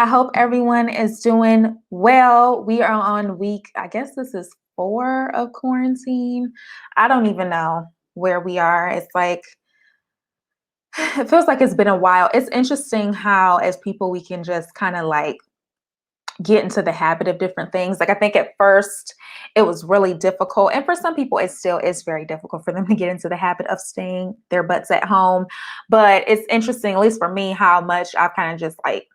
I hope everyone is doing well. We are on week, I guess this is 4 of quarantine. I don't even know where we are. It's like, it feels like it's been a while. It's interesting how, as people, we can just kind of like get into the habit of different things. Like, I think at first it was really difficult. And for some people, it still is very difficult for them to get into the habit of staying their butts at home. But it's interesting, at least for me, how much I've kind of just like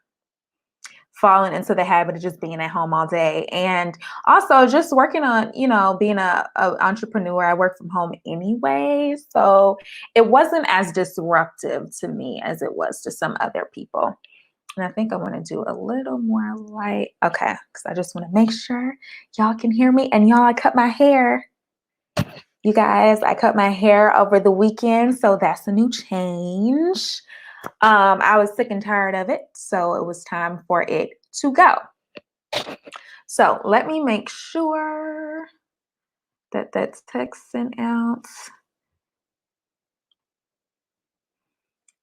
fallen into the habit of just being at home all day, and also just working on, being a entrepreneur. I work from home anyway, so it wasn't as disruptive to me as it was to some other people. And I think I want to do a little more light. Okay, because I just want to make sure y'all can hear me. And y'all, I cut my hair. You guys, I cut my hair over the weekend, so that's a new change. I was sick and tired of it, so it was time for it to go. So let me make sure that that's text sent out.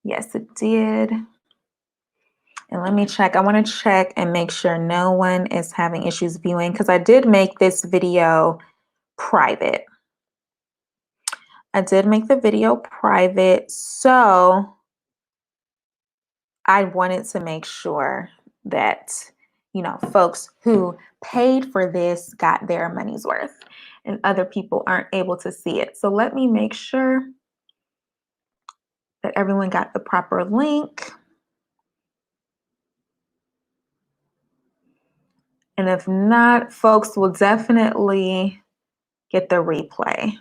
Yes, it did. And let me check. I want to check and make sure no one is having issues viewing, because I did make this video private. I did make the video private, so I wanted to make sure that, folks who paid for this got their money's worth and other people aren't able to see it. So let me make sure that everyone got the proper link. And if not, folks will definitely get the replay.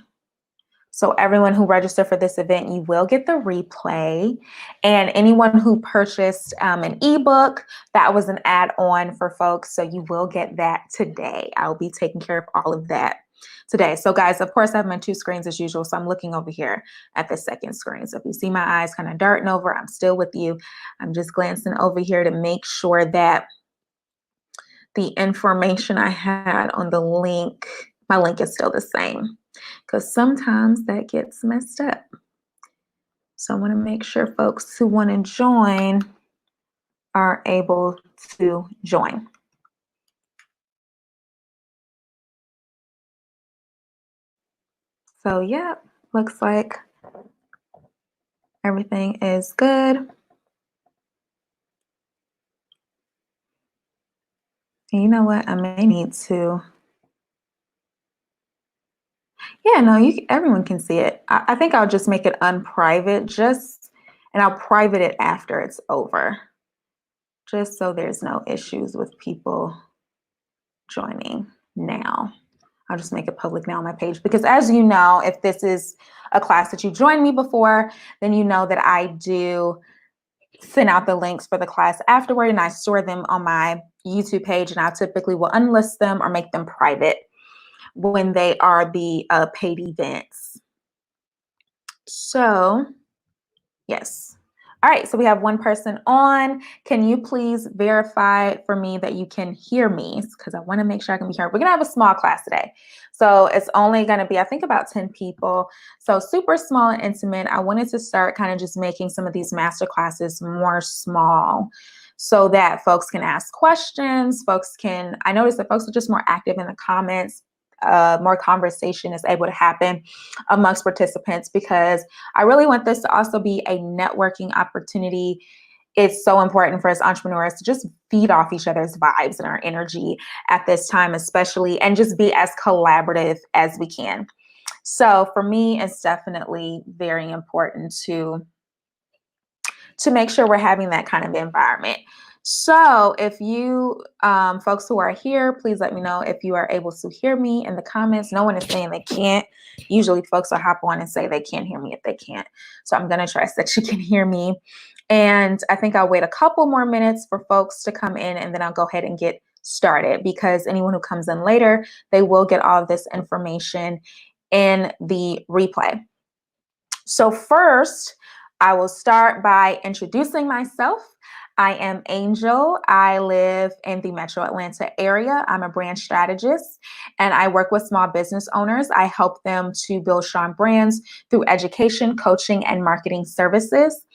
So everyone who registered for this event, you will get the replay. And anyone who purchased an ebook, that was an add-on for folks. So you will get that today. I'll be taking care of all of that today. So guys, of course, I have my 2 screens as usual. So I'm looking over here at the second screen. So if you see my eyes kind of darting over, I'm still with you. I'm just glancing over here to make sure that the information I had on the link, my link is still the same, because sometimes that gets messed up. So I want to make sure folks who want to join are able to join. So yeah, looks like everything is good. And you know what? I may need to. Yeah, no, everyone can see it. I think I'll just make it unprivate, and I'll private it after it's over, just so there's no issues with people joining now. I'll just make it public now on my page, because as you know, if this is a class that you joined me before, then you know that I do send out the links for the class afterward, and I store them on my YouTube page, and I typically will unlist them or make them private when they are the paid events. So yes. All right, so we have one person on. Can you please verify for me that you can hear me? Because I want to make sure I can be heard. We're going to have a small class today. So it's only going to be, I think, about 10 people. So super small and intimate. I wanted to start kind of just making some of these master classes more small so that folks can ask questions. I noticed that folks are just more active in the comments. More conversation is able to happen amongst participants, because I really want this to also be a networking opportunity. It's so important for us entrepreneurs to just feed off each other's vibes and our energy at this time, especially, and just be as collaborative as we can. So for me, it's definitely very important to make sure we're having that kind of environment. So if you folks who are here, please let me know if you are able to hear me in the comments. No one is saying they can't. Usually folks will hop on and say they can't hear me if they can't. So I'm going to trust that you can hear me. And I think I'll wait a couple more minutes for folks to come in, and then I'll go ahead and get started, because anyone who comes in later, they will get all of this information in the replay. So first, I will start by introducing myself. I am Angel. I live in the Metro Atlanta area. I'm a brand strategist, and I work with small business owners. I help them to build strong brands through education, coaching, and marketing services.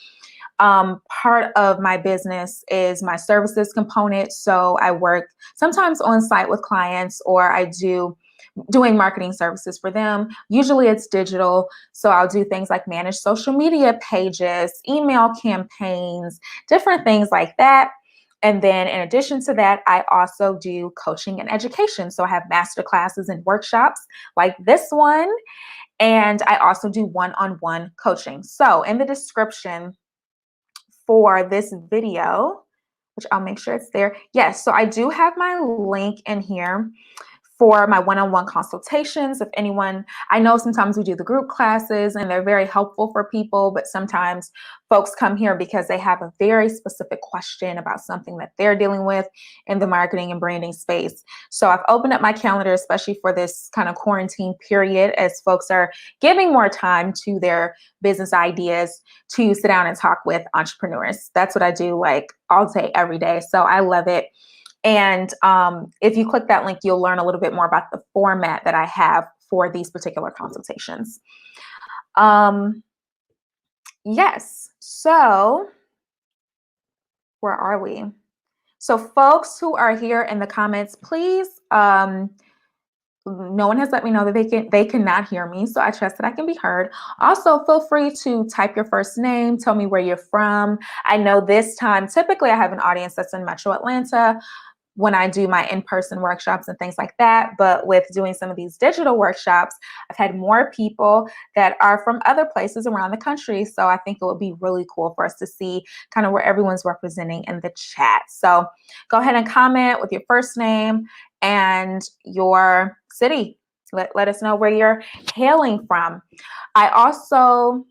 Part of my business is my services component. So I work sometimes on site with clients, or I do doing marketing services for them. Usually it's digital. So I'll do things like manage social media pages, email campaigns, different things like that. And then in addition to that, I also do coaching and education. So I have master classes and workshops like this one. And I also do one-on-one coaching. So in the description for this video, which I'll make sure it's there. Yes, so I do have my link in here for my one-on-one consultations. If anyone, I know sometimes we do the group classes and they're very helpful for people, but sometimes folks come here because they have a very specific question about something that they're dealing with in the marketing and branding space. So I've opened up my calendar, especially for this kind of quarantine period, as folks are giving more time to their business ideas, to sit down and talk with entrepreneurs. That's what I do like all day, every day. So I love it. And if you click that link, you'll learn a little bit more about the format that I have for these particular consultations. Yes, so where are we? So folks who are here in the comments, please, no one has let me know that they cannot hear me, so I trust that I can be heard. Also, feel free to type your first name, tell me where you're from. I know this time, typically I have an audience that's in Metro Atlanta when I do my in-person workshops and things like that. But with doing some of these digital workshops, I've had more people that are from other places around the country. So I think it would be really cool for us to see kind of where everyone's representing in the chat. So go ahead and comment with your first name and your city. Let us know where you're hailing from. I also,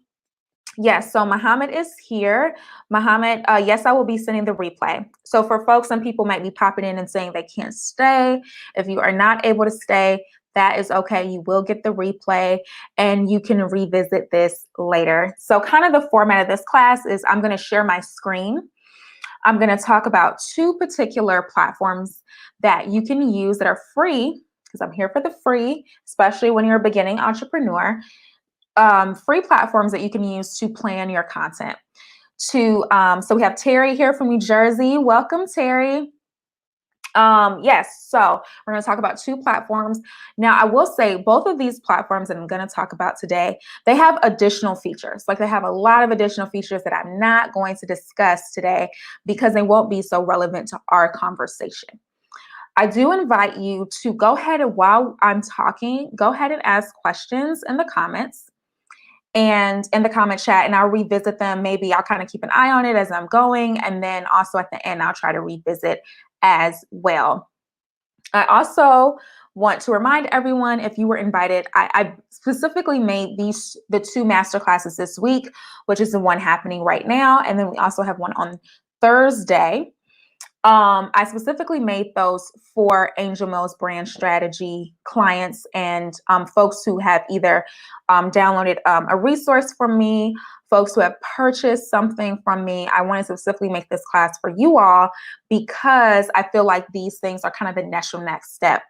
yes, so Muhammad is here. Muhammad, yes, I will be sending the replay. So for folks, some people might be popping in and saying they can't stay. If you are not able to stay, that is okay. You will get the replay and you can revisit this later. So kind of the format of this class is I'm going to share my screen. I'm going to talk about two particular platforms that you can use that are free, because I'm here for the free, especially when you're a beginning entrepreneur. Free platforms that you can use to plan your content. So we have Terry here from New Jersey. Welcome, Terry. Yes, so we're going to talk about two platforms. Now, I will say both of these platforms that I'm going to talk about today, they have additional features. Like they have a lot of additional features that I'm not going to discuss today because they won't be so relevant to our conversation. I do invite you to go ahead and while I'm talking, go ahead and ask questions in the comments and in the comment chat, and I'll revisit them. Maybe I'll kind of keep an eye on it as I'm going. And then also at the end, I'll try to revisit as well. I also want to remind everyone, if you were invited, I specifically made the two master classes this week, which is the one happening right now. And then we also have one on Thursday. I specifically made those for Angel Mills brand strategy clients and folks who have either downloaded a resource from me, folks who have purchased something from me. I wanted to specifically make this class for you all because I feel like these things are kind of the natural next step.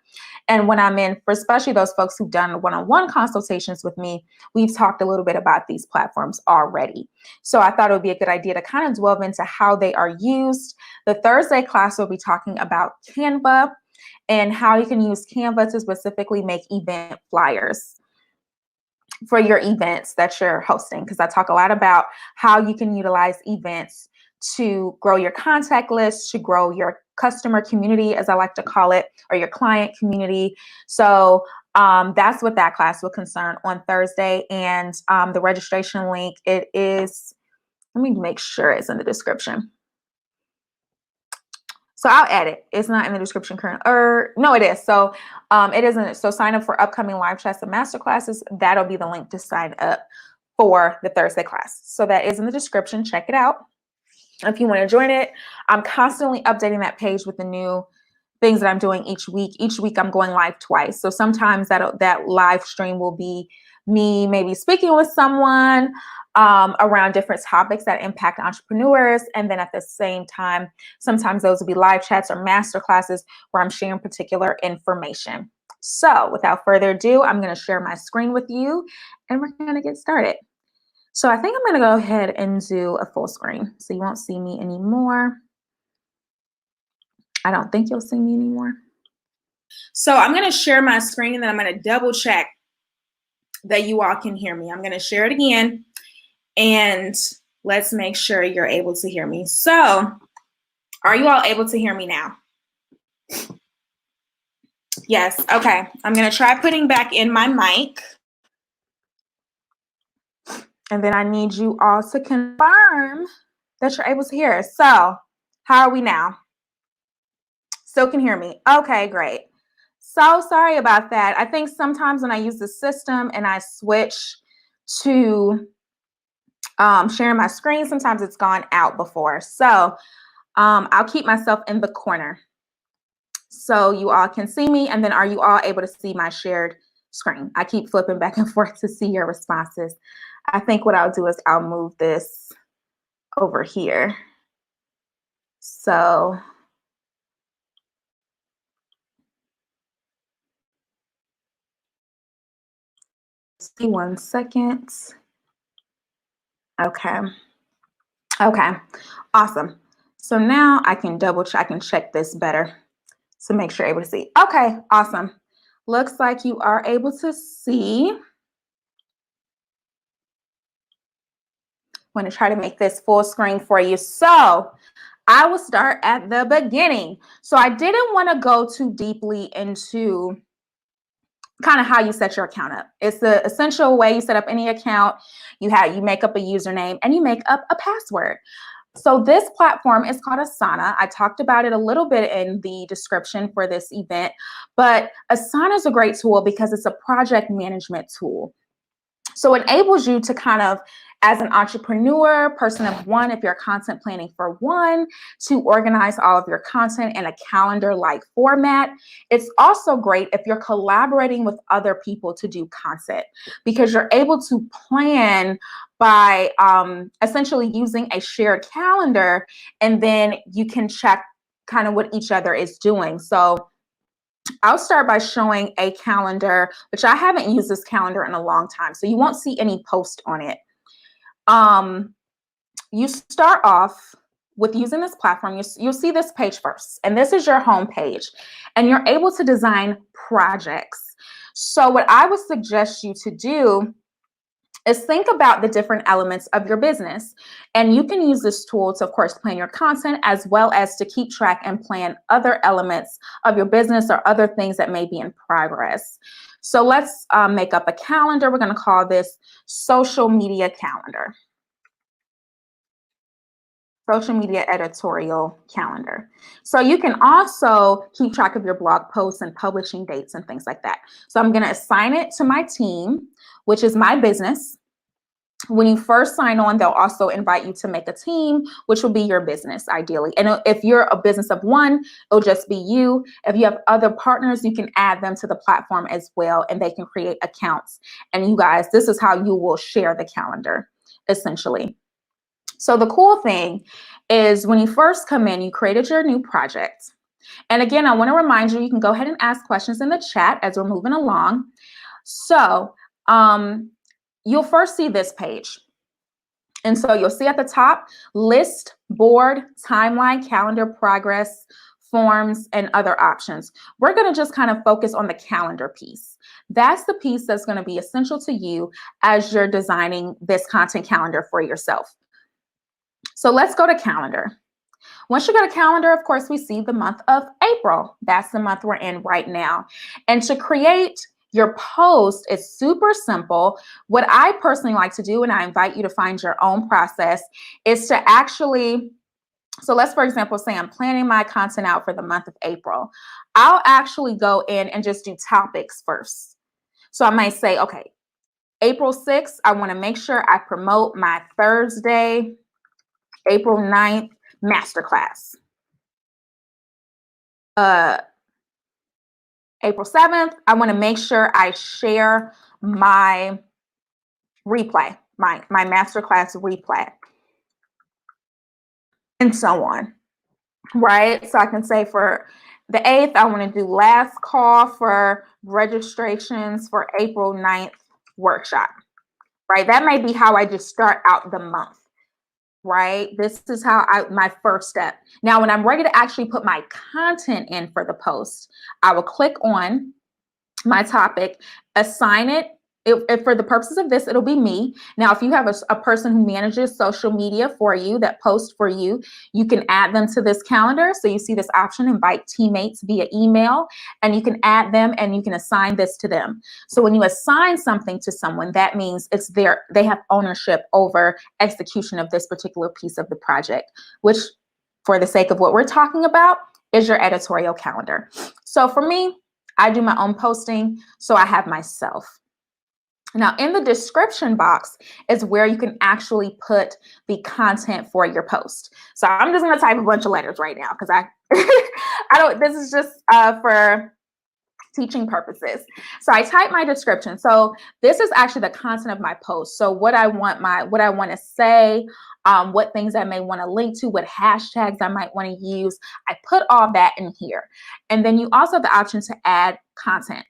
And when I'm in, for especially those folks who've done one-on-one consultations with me, we've talked a little bit about these platforms already. So I thought it would be a good idea to kind of delve into how they are used. The Thursday class will be talking about Canva and how you can use Canva to specifically make event flyers for your events that you're hosting, because I talk a lot about how you can utilize events to grow your contact list, to grow your customer community, as I like to call it, or your client community. So that's what that class will concern on Thursday. And the registration link, it is, let me make sure it's in the description. So I'll add it. It's not in the description currently. No, it is. So it isn't. So sign up for upcoming live chats and masterclasses. That'll be the link to sign up for the Thursday class. So that is in the description. Check it out if you want to join it. I'm constantly updating that page with the new things that I'm doing each week. Each week I'm going live twice. So sometimes that live stream will be me maybe speaking with someone around different topics that impact entrepreneurs. And then at the same time, sometimes those will be live chats or master classes where I'm sharing particular information. So without further ado, I'm going to share my screen with you and we're going to get started. So I think I'm going to go ahead and do a full screen. So you won't see me anymore. I don't think you'll see me anymore. So I'm going to share my screen and then I'm going to double check that you all can hear me. I'm going to share it again and let's make sure you're able to hear me. So are you all able to hear me now? Yes. Okay. I'm going to try putting back in my mic. And then I need you all to confirm that you're able to hear. So how are we now? Still can hear me. Okay, great. So sorry about that. I think sometimes when I use the system and I switch to sharing my screen, sometimes it's gone out before. So I'll keep myself in the corner so you all can see me. And then are you all able to see my shared screen? I keep flipping back and forth to see your responses. I think what I'll do is I'll move this over here. So see 1 second. Okay. Okay. Awesome. So now I can double check and check this better to make sure you're able to see. Okay. Awesome. Looks like you are able to see. I'm going to try to make this full screen for you. So I will start at the beginning. So I didn't want to go too deeply into kind of how you set your account up. It's the essential way you set up any account. You make up a username and you make up a password. So this platform is called Asana. I talked about it a little bit in the description for this event, but Asana is a great tool because it's a project management tool. So it enables you to kind of, as an entrepreneur, person of one, if you're content planning for one, to organize all of your content in a calendar-like format. It's also great if you're collaborating with other people to do content because you're able to plan by essentially using a shared calendar, and then you can check kind of what each other is doing. So I'll start by showing a calendar, which I haven't used this calendar in a long time, so you won't see any post on it. You start off with using this platform. You'll see this page first, and this is your home page, and you're able to design projects. So what I would suggest you to do is think about the different elements of your business. And you can use this tool to, of course, plan your content as well as to keep track and plan other elements of your business or other things that may be in progress. So let's make up a calendar. We're going to call this social media calendar. Social media editorial calendar. So you can also keep track of your blog posts and publishing dates and things like that. So I'm going to assign it to my team, which is my business. When you first sign on, they'll also invite you to make a team, which will be your business ideally. And if you're a business of one, it'll just be you. If you have other partners, you can add them to the platform as well, and they can create accounts. And you guys, this is how you will share the calendar, essentially. So the cool thing is when you first come in, you created your new project. And again, I want to remind you, you can go ahead and ask questions in the chat as we're moving along. So you'll first see this page. And so you'll see at the top, list, board, timeline, calendar, progress, forms, and other options. We're going to just kind of focus on the calendar piece. That's the piece that's going to be essential to you as you're designing this content calendar for yourself. So let's go to calendar. Once you go to calendar, of course, we see the month of April. That's the month we're in right now. And to create your post is super simple. What I personally like to do, and I invite you to find your own process, is to actually, so let's, for example, say I'm planning my content out for the month of April. I'll actually go in and just do topics first. So I might say, okay, April 6th, I want to make sure I promote my Thursday, April 9th, Masterclass. April 7th, I want to make sure I share my replay, my Masterclass replay, and so on, right? So I can say for the 8th, I want to do last call for registrations for April 9th workshop. right? That may be how I just start out the month, right? This is how my first step. Now, when I'm ready to actually put my content in for the post, I will click on my topic, assign it. If for the purposes of this, it'll be me. Now, if you have a person who manages social media for you, that posts for you, you can add them to this calendar. So you see this option, invite teammates via email, and you can add them and you can assign this to them. So when you assign something to someone, that means they have ownership over execution of this particular piece of the project, which, for the sake of what we're talking about, is your editorial calendar. So for me, I do my own posting, so I have myself. Now, in the description box is where you can actually put the content for your post. So I'm just going to type a bunch of letters right now because I don't. This is just for teaching purposes. So I type my description. So this is actually the content of my post. So what I want to say, what things I may want to link to, what hashtags I might want to use. I put all that in here. And then you also have the option to add content.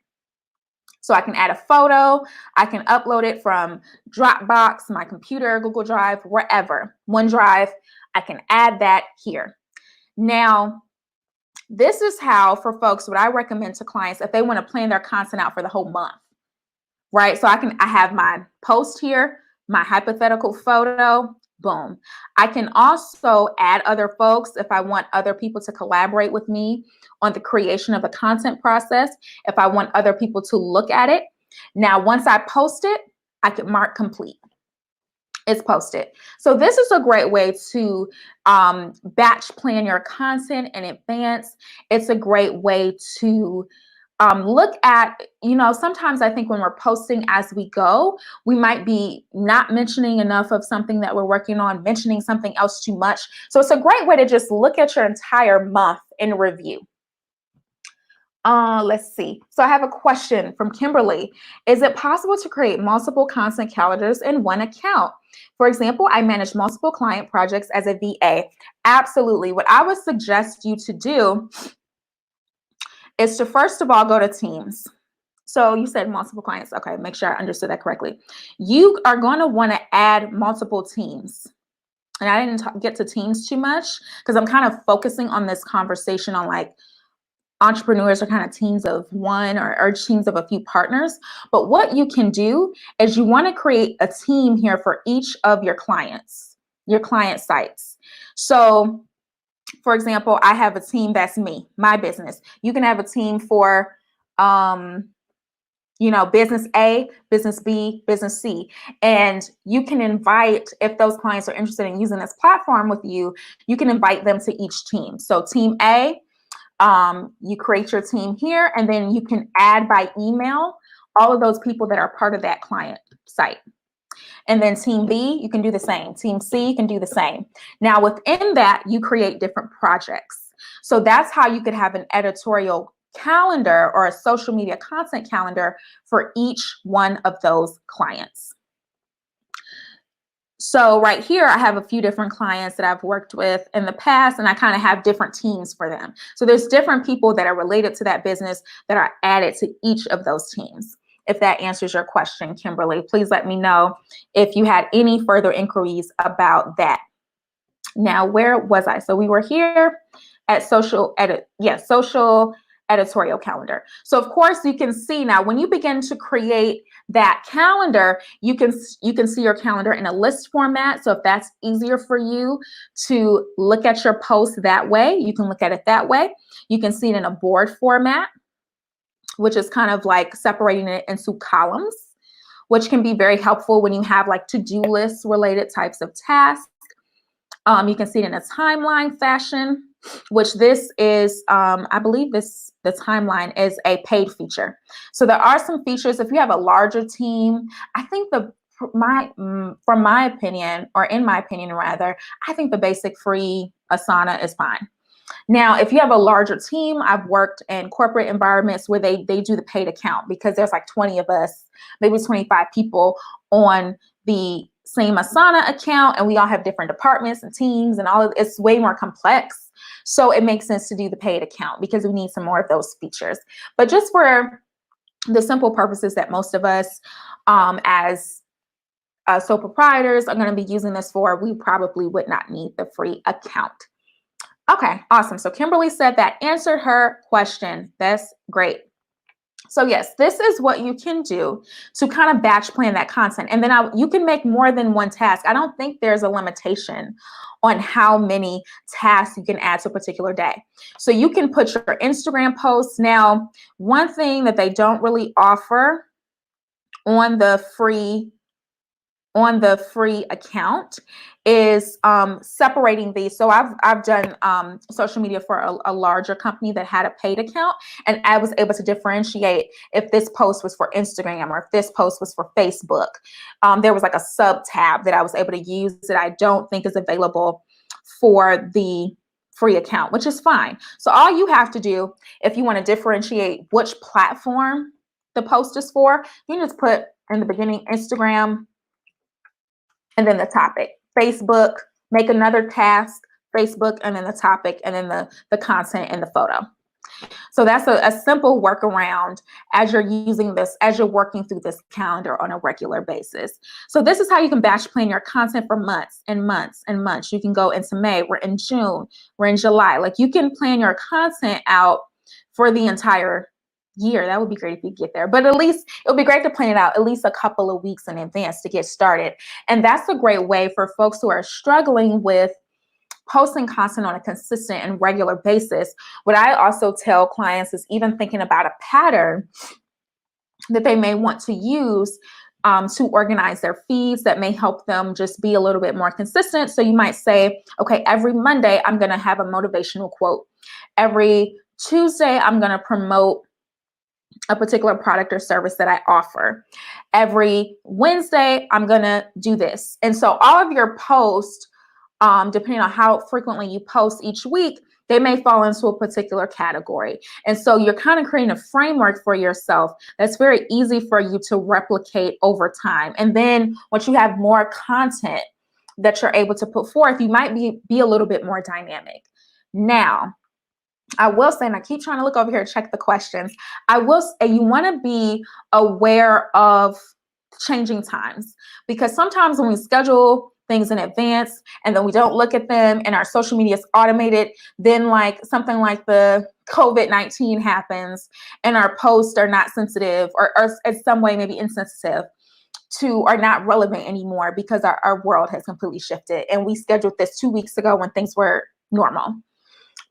So I can add a photo, I can upload it from Dropbox, my computer, Google Drive, wherever, OneDrive, I can add that here. Now, this is how, for folks, what I recommend to clients if they want to plan their content out for the whole month, right? So I have my post here, my hypothetical photo, boom. I can also add other folks if I want other people to collaborate with me on the creation of the content process, if I want other people to look at it. Now, once I post it, I can mark complete. It's posted. So this is a great way to batch plan your content in advance. It's a great way to look at, sometimes I think when we're posting as we go, we might be not mentioning enough of something that we're working on, mentioning something else too much. So it's a great way to just look at your entire month in review. Let's see. So I have a question from Kimberly. Is it possible to create multiple content calendars in one account? For example, I manage multiple client projects as a VA. Absolutely. What I would suggest you to do is to first of all go to Teams. So you said multiple clients. Okay, make sure I understood that correctly. You are going to want to add multiple teams. And I didn't get to teams too much because I'm kind of focusing on this conversation on like entrepreneurs are kind of teams of one or teams of a few partners. But what you can do is you want to create a team here for each of your clients, your client sites. So for example, I have a team that's me, my business. You can have a team for, business A, business B, business C. And you can invite, if those clients are interested in using this platform with you, you can invite them to each team. So team A, you create your team here, and then you can add by email all of those people that are part of that client site. And then team B, you can do the same. Team C, you can do the same. Now within that, you create different projects. So that's how you could have an editorial calendar or a social media content calendar for each one of those clients. So right here, I have a few different clients that I've worked with in the past, and I kind of have different teams for them. So there's different people that are related to that business that are added to each of those teams. If that answers your question, Kimberly, please let me know if you had any further inquiries about that. Now, where was I? So we were here at social editorial calendar. So of course you can see now when you begin to create that calendar, you can see your calendar in a list format. So if that's easier for you to look at your post that way, you can look at it that way. You can see it in a board format, which is kind of like separating it into columns, which can be very helpful when you have like to-do lists related types of tasks. You can see it in a timeline fashion, which this is, I believe the timeline is a paid feature. So there are some features. If you have a larger team, I think in my opinion rather, I think the basic free Asana is fine. Now, if you have a larger team, I've worked in corporate environments where they do the paid account because there's like 20 of us, maybe 25 people on the same Asana account, and we all have different departments and teams and all of it's way more complex. So it makes sense to do the paid account because we need some more of those features. But just for the simple purposes that most of us as sole proprietors are going to be using this for, we probably would not need the free account. Okay, awesome. So Kimberly said that answered her question. That's great. So yes, this is what you can do to kind of batch plan that content. And then you can make more than one task. I don't think there's a limitation on how many tasks you can add to a particular day. So you can put your Instagram posts. Now, one thing that they don't really offer on the free account is separating these. So I've done social media for a larger company that had a paid account, and I was able to differentiate if this post was for Instagram or if this post was for Facebook. There was like a sub tab that I was able to use that I don't think is available for the free account, which is fine. So all you have to do, if you want to differentiate which platform the post is for, you just put in the beginning Instagram, and then the topic, Facebook, make another task, Facebook, and then the topic, and then the content and the photo. So that's a simple workaround as you're using this, as you're working through this calendar on a regular basis. So this is how you can batch plan your content for months and months and months. You can go into May, we're in June, we're in July. Like you can plan your content out for the entire year. That would be great if you get there, but at least it would be great to plan it out at least a couple of weeks in advance to get started. And that's a great way for folks who are struggling with posting content on a consistent and regular basis. What I also tell clients is even thinking about a pattern that they may want to use to organize their feeds that may help them just be a little bit more consistent. So you might say, okay, every Monday, I'm going to have a motivational quote. Every Tuesday, I'm going to promote a particular product or service that I offer. Every Wednesday, I'm going to do this. And so all of your posts, depending on how frequently you post each week, they may fall into a particular category. And so you're kind of creating a framework for yourself that's very easy for you to replicate over time. And then once you have more content that you're able to put forth, you might be a little bit more dynamic. Now, I will say, and I keep trying to look over here to check the questions, I will say you want to be aware of changing times, because sometimes when we schedule things in advance and then we don't look at them and our social media is automated, then like something like the COVID-19 happens and our posts are not sensitive or in some way maybe insensitive to, are not relevant anymore because our world has completely shifted and we scheduled this 2 weeks ago when things were normal.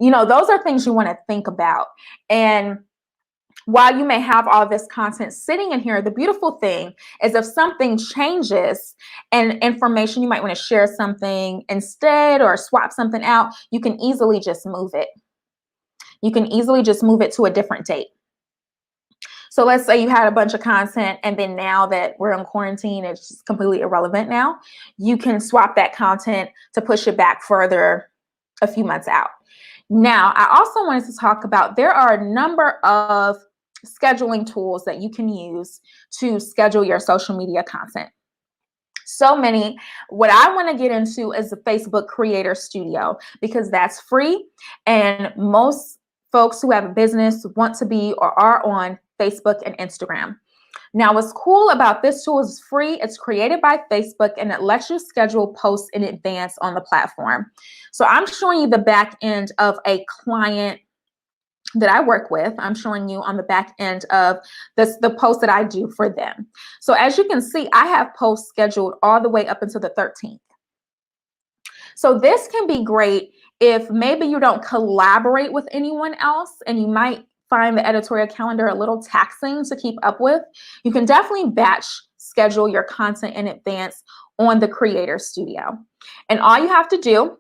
You know, those are things you want to think about. And while you may have all this content sitting in here, the beautiful thing is if something changes and information, you might want to share something instead or swap something out, you can easily just move it. You can easily just move it to a different date. So let's say you had a bunch of content and then now that we're in quarantine, it's just completely irrelevant now. You can swap that content to push it back further a few months out. Now, I also wanted to talk about, there are a number of scheduling tools that you can use to schedule your social media content. So many. What I want to get into is the Facebook Creator Studio, because that's free. And most folks who have a business want to be or are on Facebook and Instagram. Now, what's cool about this tool is it's free. It's created by Facebook and it lets you schedule posts in advance on the platform. So I'm showing you the back end of a client that I work with. I'm showing you on the back end of the post that I do for them. So as you can see, I have posts scheduled all the way up until the 13th. So this can be great if maybe you don't collaborate with anyone else and you might find the editorial calendar a little taxing to keep up with. You can definitely batch schedule your content in advance on the Creator Studio. And all you have to do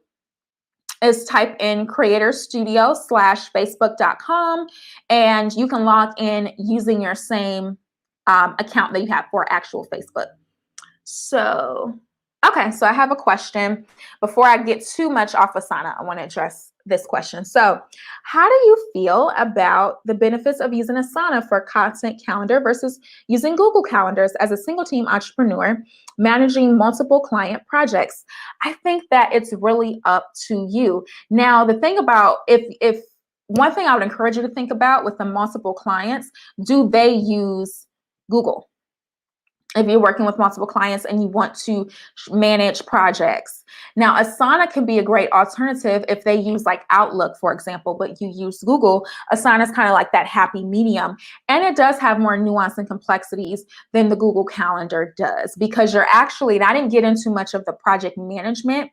is type in creatorstudio.facebook.com and you can log in using your same account that you have for actual Facebook. So, okay, so I have a question. Before I get too much off Asana, I want to address this question. So, how do you feel about the benefits of using Asana for content calendar versus using Google Calendars as a single team entrepreneur managing multiple client projects? I think that it's really up to you. Now, the thing about if one thing I would encourage you to think about with the multiple clients, do they use Google? if you're working with multiple clients and you want to manage projects. Now, Asana can be a great alternative if they use like Outlook, for example, but you use Google. Asana is kind of like that happy medium. And it does have more nuance and complexities than the Google Calendar does, because you're actually, and I didn't get into much of the project management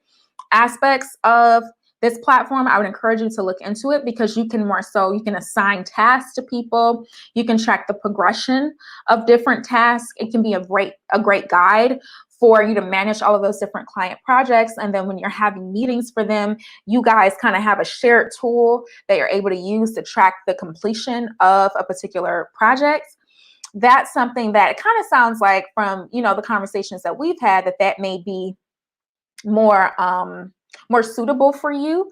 aspects of this platform. I would encourage you to look into it, because you can you can assign tasks to people. You can track the progression of different tasks. It can be a great guide for you to manage all of those different client projects. And then when you're having meetings for them, you guys kind of have a shared tool that you're able to use to track the completion of a particular project. That's something that it kind of sounds like from, the conversations that we've had, that may be more suitable for you,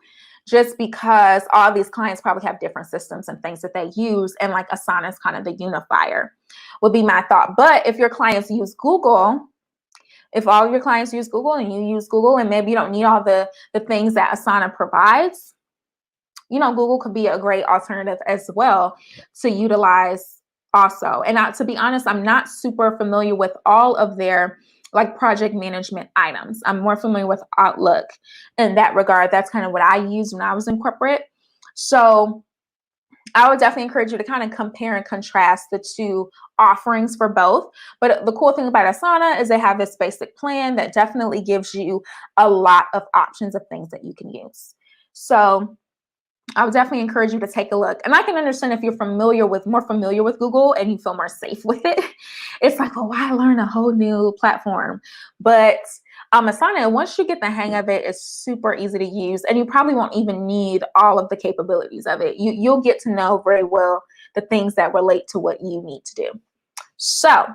just because all these clients probably have different systems and things that they use, and like Asana is kind of the unifier, would be my thought. But if your clients use Google, if all of your clients use Google and you use Google, and maybe you don't need all the things that Asana provides, Google could be a great alternative as well to utilize also. And to be honest, I'm not super familiar with all of their like project management items. I'm more familiar with Outlook in that regard. That's kind of what I used when I was in corporate. So I would definitely encourage you to kind of compare and contrast the two offerings for both. But the cool thing about Asana is they have this basic plan that definitely gives you a lot of options of things that you can use. So I would definitely encourage you to take a look. And I can understand if you're more familiar with Google and you feel more safe with it. It's like, oh, why learn a whole new platform? But Asana, once you get the hang of it, it's super easy to use, and you probably won't even need all of the capabilities of it. You'll get to know very well the things that relate to what you need to do. So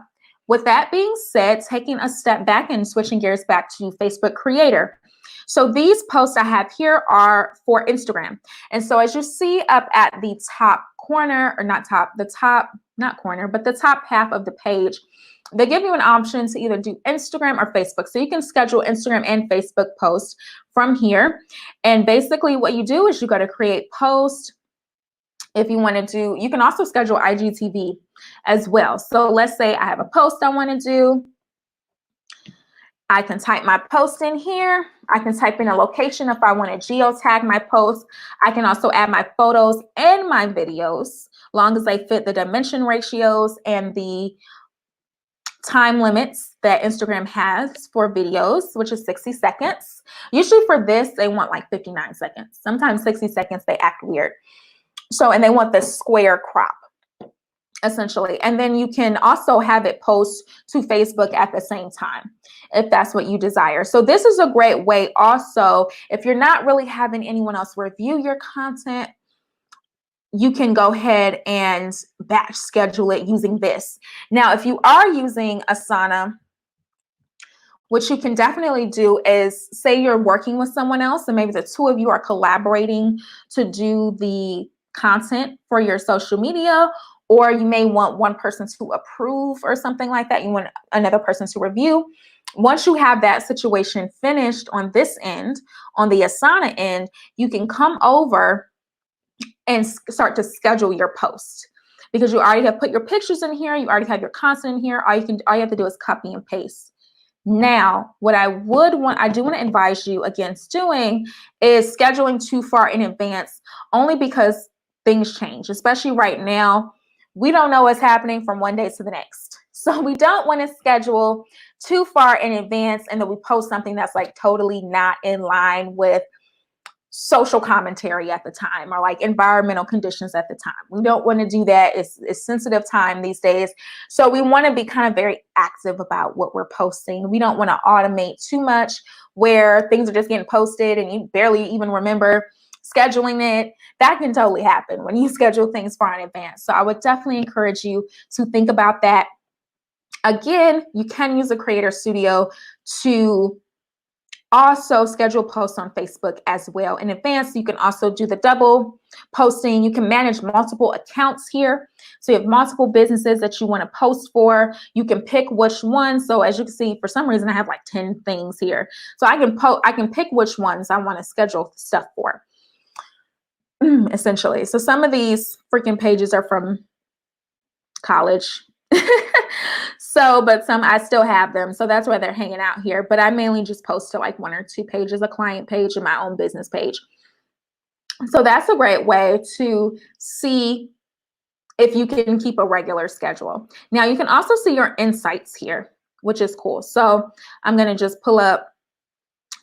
with that being said, taking a step back and switching gears back to Facebook Creator. So these posts I have here are for Instagram. And so as you see up at the top corner, or not corner, but the top half of the page, they give you an option to either do Instagram or Facebook. So you can schedule Instagram and Facebook posts from here. And basically what you do is you go to create post. If you want to do, you can also schedule IGTV as well. So let's say I have a post I want to do. I can type my post in here. I can type in a location if I want to geotag my post. I can also add my photos and my videos, long as they fit the dimension ratios and the time limits that Instagram has for videos, which is 60 seconds. Usually for this, they want like 59 seconds. Sometimes 60 seconds, they act weird. So, and they want the square crop, essentially. And then you can also have it post to Facebook at the same time, if that's what you desire. So this is a great way also, if you're not really having anyone else review your content, you can go ahead and batch schedule it using this. Now, if you are using Asana, what you can definitely do is, say you're working with someone else and maybe the two of you are collaborating to do the content for your social media, or you may want one person to approve or something like that. You want another person to review. Once you have that situation finished on this end, on the Asana end, you can come over and start to schedule your post, because you already have put your pictures in here. You already have your content in here. All you have to do is copy and paste. Now, what I do want to advise you against doing is scheduling too far in advance, only because things change, especially right now. We don't know what's happening from one day to the next. So we don't want to schedule too far in advance and then we post something that's like totally not in line with social commentary at the time, or like environmental conditions at the time. We don't want to do that. It's sensitive time these days. So we want to be kind of very active about what we're posting. We don't want to automate too much where things are just getting posted and you barely even remember scheduling it. That can totally happen when you schedule things far in advance. So I would definitely encourage you to think about that. Again, you can use a Creator Studio to also schedule posts on Facebook as well in advance. You can also do the double posting. You can manage multiple accounts here. So you have multiple businesses that you want to post for. You can pick which one. So as you can see, for some reason, I have like 10 things here. So I can pick which ones I want to schedule stuff for, essentially. So some of these freaking pages are from college. So, but some, I still have them. So that's why they're hanging out here. But I mainly just post to like 1 or 2 pages, a client page and my own business page. So that's a great way to see if you can keep a regular schedule. Now you can also see your insights here, which is cool. So I'm going to just pull up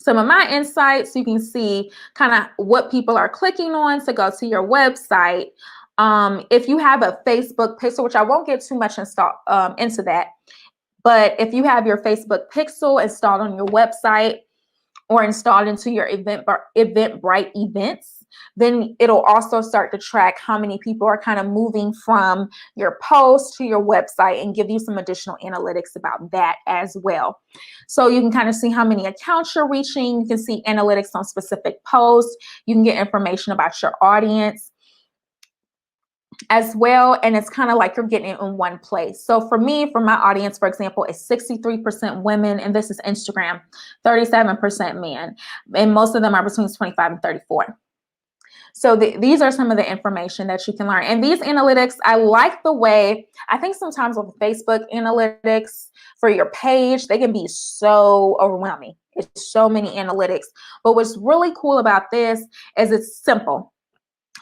some of my insights. You can see kind of what people are clicking on to go to your website. If you have a Facebook pixel, which I won't get too much into that, but if you have your Facebook pixel installed on your website or installed into your Eventbrite events, then it'll also start to track how many people are kind of moving from your post to your website and give you some additional analytics about that as well. So you can kind of see how many accounts you're reaching. You can see analytics on specific posts. You can get information about your audience as well. And it's kind of like you're getting it in one place. So for me, for my audience, for example, it's 63% women, and this is Instagram, 37% men, and most of them are between 25 and 34. So these are some of the information that you can learn. And these analytics, I like the way, I think sometimes with Facebook analytics for your page, they can be so overwhelming. It's so many analytics. But what's really cool about this is it's simple.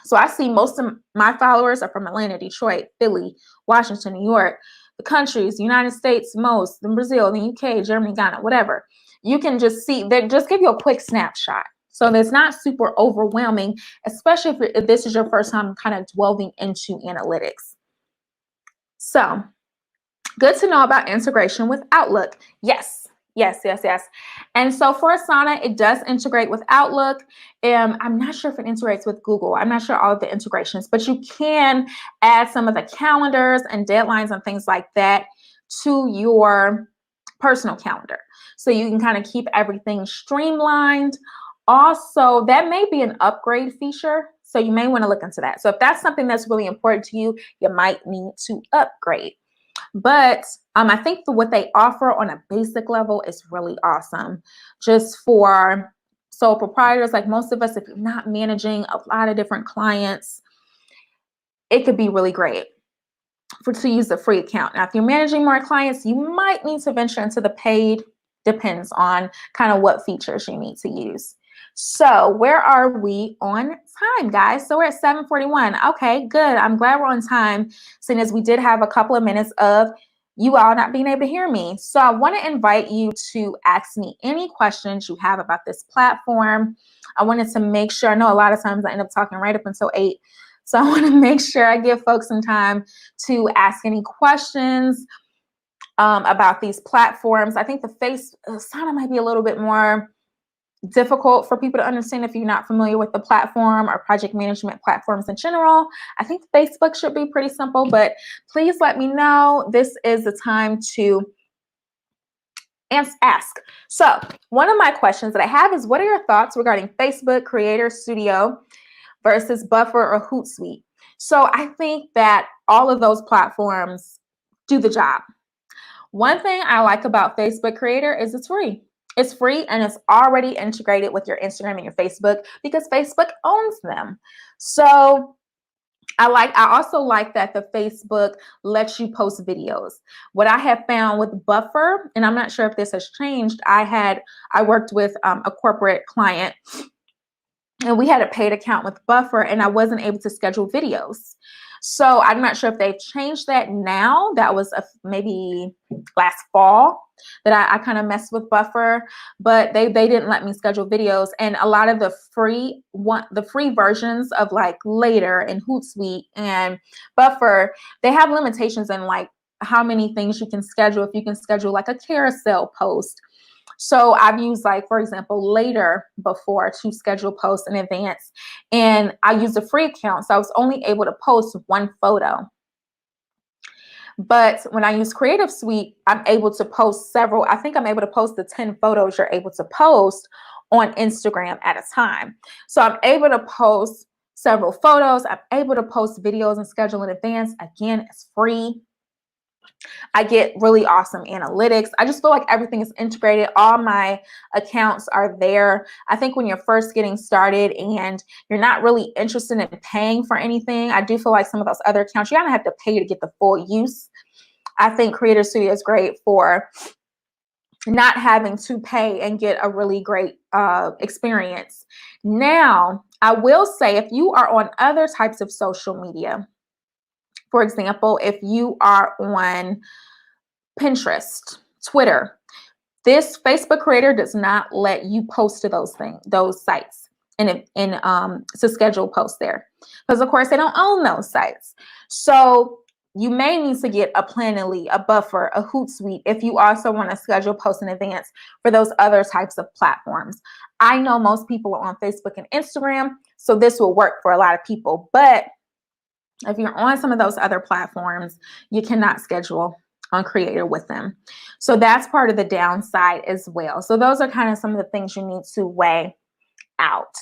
So I see most of my followers are from Atlanta, Detroit, Philly, Washington, New York, the countries, United States, most, then Brazil, the UK, Germany, Ghana, whatever. You can just see, they just give you a quick snapshot. So it's not super overwhelming, especially if this is your first time kind of delving into analytics. So good to know about integration with Outlook. Yes. And so for Asana, it does integrate with Outlook. I'm not sure if it integrates with Google. I'm not sure all of the integrations, but you can add some of the calendars and deadlines and things like that to your personal calendar. So you can kind of keep everything streamlined. Also, that may be an upgrade feature, so you may want to look into that. So if that's something that's really important to you, you might need to upgrade. But I think what they offer on a basic level is really awesome. Just for sole proprietors, like most of us, if you're not managing a lot of different clients, it could be really great to use the free account. Now, if you're managing more clients, you might need to venture into the paid. Depends on kind of what features you need to use. So where are we on time, guys? So we're at 7:41. Okay, good. I'm glad we're on time, seeing as we did have a couple of minutes of you all not being able to hear me. So I want to invite you to ask me any questions you have about this platform. I wanted to make sure, I know a lot of times I end up talking right up until 8. So I want to make sure I give folks some time to ask any questions about these platforms. I think the Asana might be a little bit more difficult for people to understand if you're not familiar with the platform or project management platforms in general. I think Facebook should be pretty simple, but please let me know. This is the time to ask. So one of my questions that I have is, what are your thoughts regarding Facebook Creator Studio versus Buffer or Hootsuite? So I think that all of those platforms do the job. One thing I like about Facebook Creator is it's free. It's free and it's already integrated with your Instagram and your Facebook because Facebook owns them. So I also like that the Facebook lets you post videos. What I have found with Buffer, and I'm not sure if this has changed, I worked with a corporate client and we had a paid account with Buffer and I wasn't able to schedule videos. So I'm not sure if they've changed that now. That was maybe last fall that I kind of messed with Buffer, but they didn't let me schedule videos. And a lot of the free versions of like Later and Hootsuite and Buffer, they have limitations in like how many things you can schedule. If you can schedule like a carousel post. So I've used, like, for example, Later before to schedule posts in advance, and I used a free account, so I was only able to post one photo. But when I use Creative Suite, I'm able to post several. I think I'm able to post the 10 photos you're able to post on Instagram at a time. So I'm able to post several photos. I'm able to post videos and schedule in advance. Again, it's free. I get really awesome analytics. I just feel like everything is integrated. All my accounts are there. I think when you're first getting started and you're not really interested in paying for anything, I do feel like some of those other accounts, you're gonna have to pay to get the full use. I think Creator Studio is great for not having to pay and get a really great experience. Now, I will say if you are on other types of social media, for example, if you are on Pinterest, Twitter, this Facebook Creator does not let you post to those sites, and to schedule posts there, because of course they don't own those sites. So you may need to get a Planoly, a Buffer, a Hootsuite if you also want to schedule posts in advance for those other types of platforms. I know most people are on Facebook and Instagram, so this will work for a lot of people. But if you're on some of those other platforms, you cannot schedule on Creator with them. So that's part of the downside as well. So those are kind of some of the things you need to weigh out.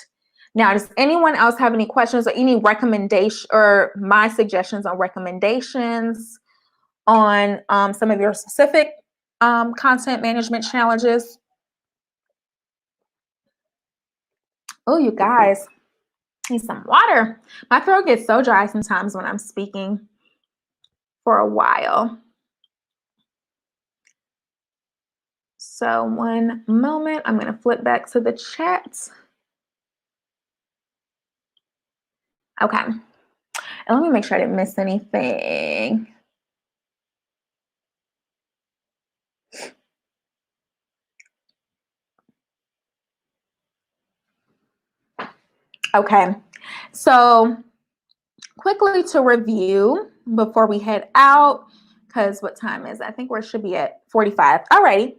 Now, does anyone else have any questions or any recommendation or my suggestions on recommendations on some of your specific content management challenges? Oh, you guys, need some water. My throat gets so dry sometimes when I'm speaking for a while. So one moment, I'm going to flip back to the chat. Okay. And let me make sure I didn't miss anything. Okay. So quickly to review before we head out, because what time is it? I think we should be at 45. Alrighty.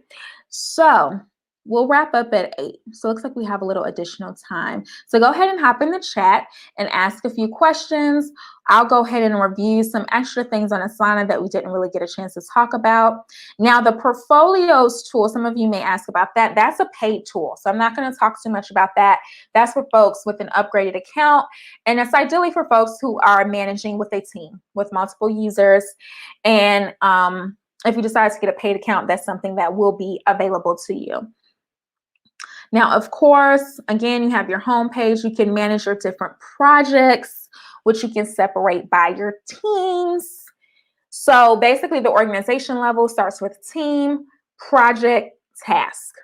So we'll wrap up at 8. So it looks like we have a little additional time. So go ahead and hop in the chat and ask a few questions. I'll go ahead and review some extra things on Asana that we didn't really get a chance to talk about. Now, the portfolios tool, some of you may ask about that. That's a paid tool. So I'm not going to talk too much about that. That's for folks with an upgraded account. And it's ideally for folks who are managing with a team with multiple users. And if you decide to get a paid account, that's something that will be available to you. Now, of course, again, you have your home page. You can manage your different projects, which you can separate by your teams. So basically, the organization level starts with team, project, task,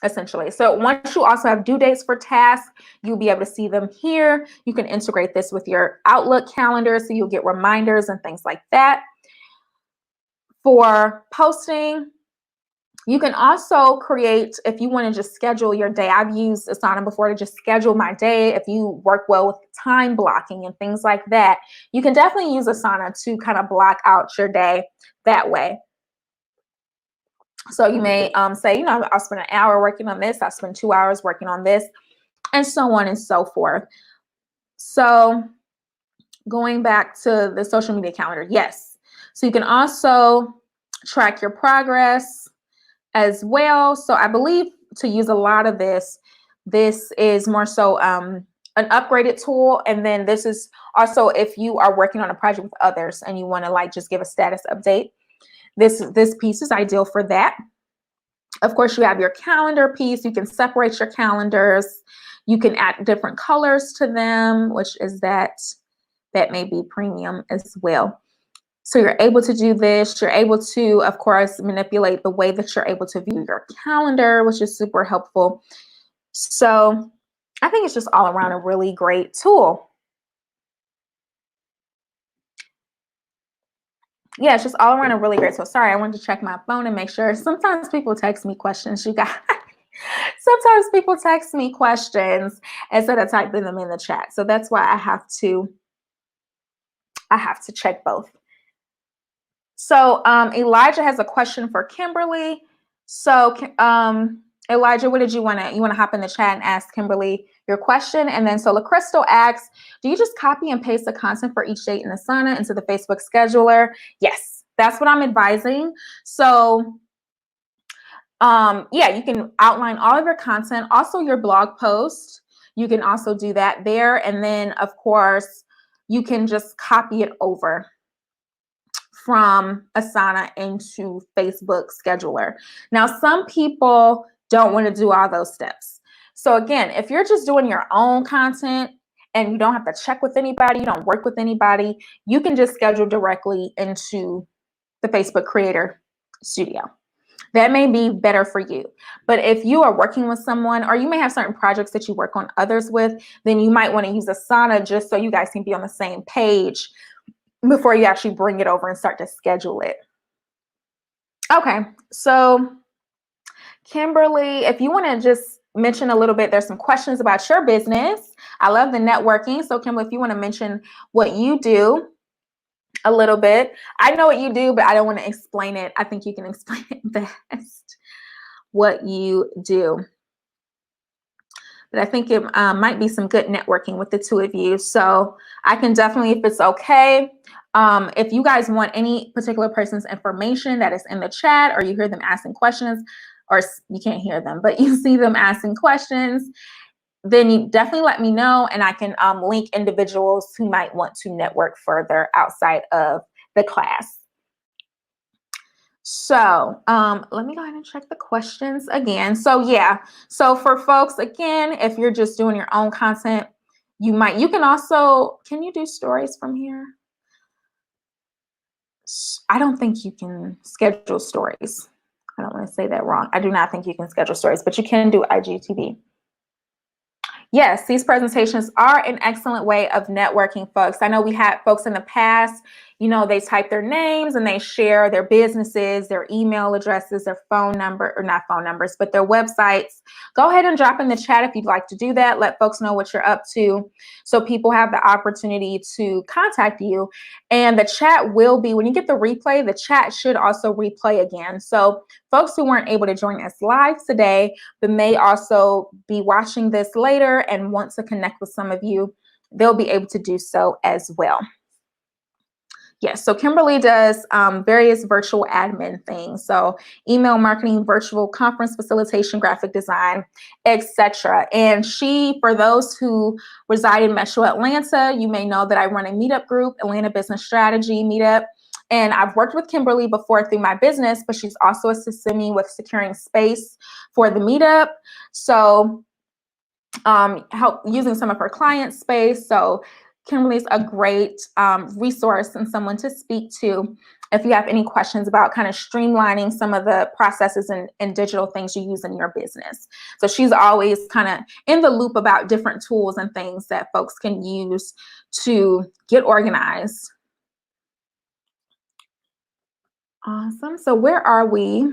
essentially. So once you also have due dates for tasks, you'll be able to see them here. You can integrate this with your Outlook calendar, so you'll get reminders and things like that. For posting, you can also create, if you want to just schedule your day. I've used Asana before to just schedule my day. If you work well with time blocking and things like that, you can definitely use Asana to kind of block out your day that way. So you may say, I'll spend an hour working on this. I'll spend 2 hours working on this, and so on and so forth. So going back to the social media calendar, yes. So you can also track your progress as well. So I believe to use a lot of this is more so an upgraded tool. And then this is also if you are working on a project with others and you want to just give a status update. This piece is ideal for that. Of course, you have your calendar piece. You can separate your calendars. You can add different colors to them, which is that may be premium as well. So you're able to do this. You're able to, of course, manipulate the way that you're able to view your calendar, which is super helpful. So I think it's just all around a really great tool. Yeah, it's just all around a really great tool. Sorry, I wanted to check my phone and make sure. Sometimes people text me questions, you guys. Sometimes people text me questions instead of typing them in the chat. So that's why I have to check both. So Elijah has a question for Kimberly. So Elijah, what did you want to hop in the chat and ask Kimberly your question? And then so LaCrystal asks, do you just copy and paste the content for each date in Asana into the Facebook scheduler? Yes, that's what I'm advising. So yeah, you can outline all of your content, also your blog post. You can also do that there. And then of course, you can just copy it over from Asana into Facebook scheduler. Now, some people don't want to do all those steps. So again, if you're just doing your own content and you don't have to check with anybody, you don't work with anybody, you can just schedule directly into the Facebook Creator Studio. That may be better for you. But if you are working with someone, or you may have certain projects that you work on others with, then you might want to use Asana just so you guys can be on the same page before you actually bring it over and start to schedule it. Okay, so Kimberly, if you want to just mention a little bit, there's some questions about your business. I love the networking. So Kimberly, if you want to mention what you do a little bit. I know what you do, but I don't want to explain it. I think you can explain it best, what you do. But I think it might be some good networking with the two of you. So I can definitely, if it's okay, if you guys want any particular person's information that is in the chat, or you hear them asking questions, or you can't hear them, but you see them asking questions, then you definitely let me know, and I can link individuals who might want to network further outside of the class. So let me go ahead and check the questions again. So yeah, so for folks, again, if you're just doing your own content, you can also, can you do stories from here? I don't think you can schedule stories. I don't want to say that wrong. I do not think you can schedule stories, but you can do IGTV. Yes, these presentations are an excellent way of networking, folks. I know we had folks in the past, you know, they type their names and they share their businesses, their email addresses, their phone number, or not phone numbers, but their websites. Go ahead and drop in the chat if you'd like to do that. Let folks know what you're up to so people have the opportunity to contact you. And the chat will be, when you get the replay, the chat should also replay again. So folks who weren't able to join us live today, but may also be watching this later and want to connect with some of you, they'll be able to do so as well. Yes, so Kimberly does various virtual admin things. So email marketing, virtual conference facilitation, graphic design, etc. And she, for those who reside in Metro Atlanta, you may know that I run a meetup group, Atlanta Business Strategy Meetup. And I've worked with Kimberly before through my business, but she's also assisted me with securing space for the meetup. So help using some of her client space. So Kimberly's a great resource and someone to speak to if you have any questions about kind of streamlining some of the processes and digital things you use in your business. So she's always kind of in the loop about different tools and things that folks can use to get organized. Awesome. So where are we?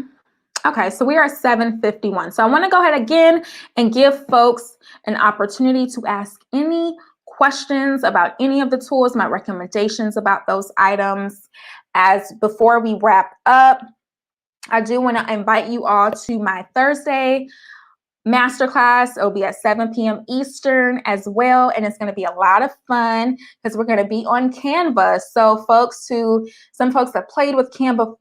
Okay, so we are 7:51. So I want to go ahead again and give folks an opportunity to ask any questions about any of the tools, my recommendations about those items. As before we wrap up, I do want to invite you all to my Thursday Masterclass. It'll be at 7 p.m. Eastern as well, and it's going to be a lot of fun because we're going to be on Canva. So some folks have played with Canva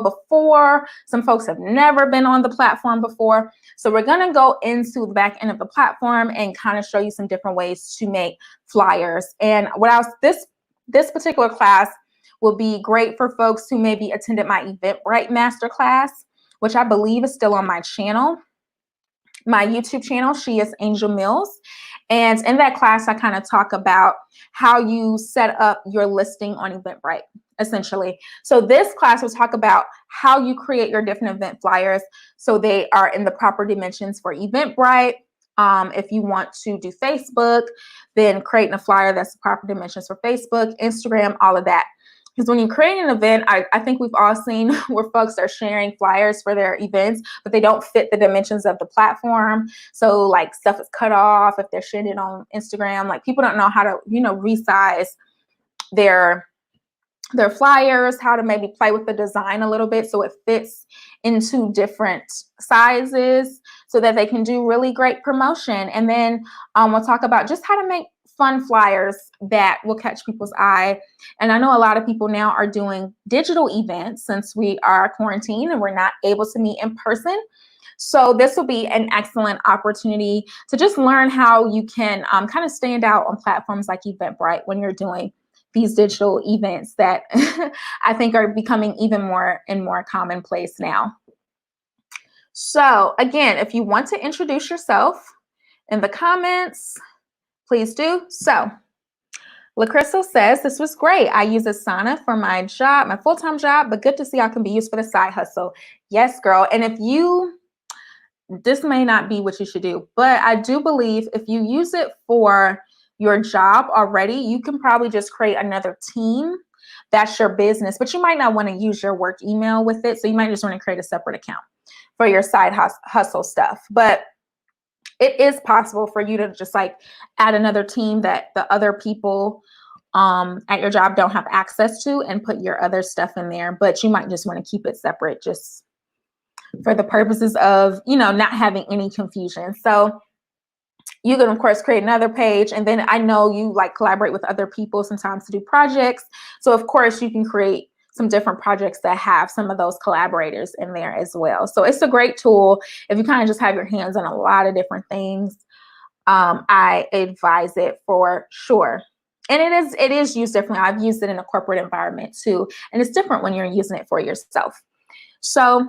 before, some folks have never been on the platform before. So we're going to go into the back end of the platform and kind of show you some different ways to make flyers. And this particular class will be great for folks who maybe attended my Eventbrite Masterclass, which I believe is still on my channel. My YouTube channel, She is Angel Mills. And in that class, I kind of talk about how you set up your listing on Eventbrite, essentially. So this class will talk about how you create your different event flyers so they are in the proper dimensions for Eventbrite. If you want to do Facebook, then creating a flyer that's the proper dimensions for Facebook, Instagram, all of that. Because when you create an event, I think we've all seen where folks are sharing flyers for their events, but they don't fit the dimensions of the platform. So like stuff is cut off if they're sharing it on Instagram. Like people don't know how to, resize their flyers, how to maybe play with the design a little bit so it fits into different sizes so that they can do really great promotion. And then we'll talk about just how to make fun flyers that will catch people's eye. And I know a lot of people now are doing digital events since we are quarantined and we're not able to meet in person. So this will be an excellent opportunity to just learn how you can kind of stand out on platforms like Eventbrite when you're doing these digital events that I think are becoming even more and more commonplace now. So again, if you want to introduce yourself in the comments, please do so. LaCrystal says, this was great. I use Asana for my job, my full-time job, but good to see how it can be used for the side hustle. Yes, girl. And if you, this may not be what you should do, but I do believe if you use it for your job already, you can probably just create another team. That's your business, but you might not want to use your work email with it. So you might just want to create a separate account for your side hustle stuff. But it is possible for you to just like add another team that the other people at your job don't have access to and put your other stuff in there. But you might just want to keep it separate just for the purposes of, you know, not having any confusion. So you can, of course, create another page. And then I know you like collaborate with other people sometimes to do projects. So, of course, you can create some different projects that have some of those collaborators in there as well. So it's a great tool if you kind of just have your hands on a lot of different things. I advise it for sure. And it is used differently. I've used it in a corporate environment too. And it's different when you're using it for yourself. So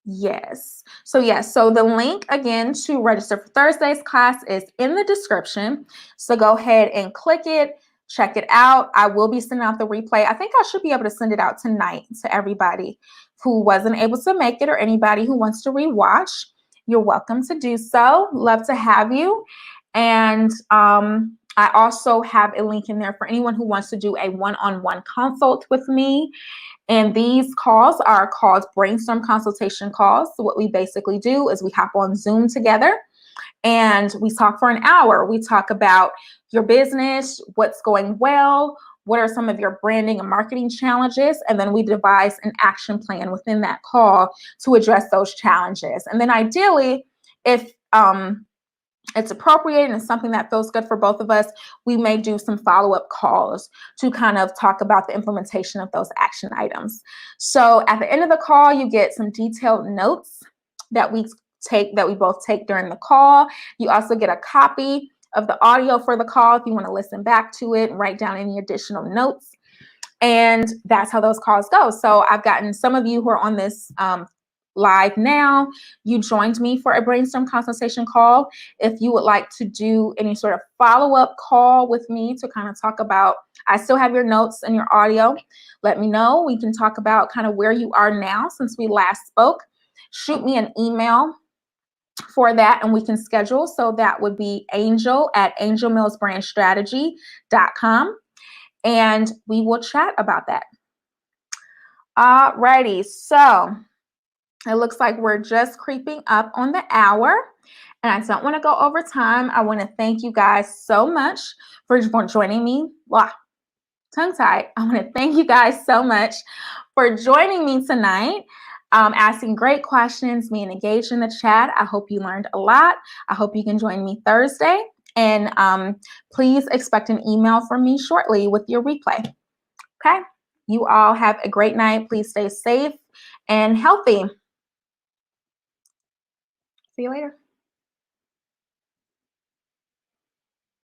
yes. So the link again to register for Thursday's class is in the description. So go ahead and click it, check it out. I will be sending out the replay. I think I should be able to send it out tonight to everybody who wasn't able to make it or anybody who wants to rewatch. You're welcome to do so. Love to have you. And I also have a link in there for anyone who wants to do a one-on-one consult with me. And these calls are called brainstorm consultation calls. So what we basically do is we hop on Zoom together and we talk for an hour. We talk about your business, what's going well, what are some of your branding and marketing challenges, and then we devise an action plan within that call to address those challenges. And then ideally, if it's appropriate and it's something that feels good for both of us, we may do some follow-up calls to kind of talk about the implementation of those action items. So at the end of the call, you get some detailed notes that we both take during the call. You also get a copy of the audio for the call if you want to listen back to it and write down any additional notes. And that's how those calls go. So I've gotten some of you who are on this live now, you joined me for a brainstorm consultation call. If you would like to do any sort of follow-up call with me to kind of talk about, I still have your notes and your audio. Let me know. We can talk about kind of where you are now since we last spoke. Shoot me an email for that and we can schedule. So that would be angel@angelmillsbrandstrategy.com and we will chat about that. Alrighty, so it looks like we're just creeping up on the hour and I don't want to go over time. I want to thank you guys so much for joining me. Wow, tongue-tied. I want to thank you guys so much for joining me tonight, asking great questions, being engaged in the chat. I hope you learned a lot. I hope you can join me Thursday and please expect an email from me shortly with your replay. Okay, you all have a great night. Please stay safe and healthy. See you later.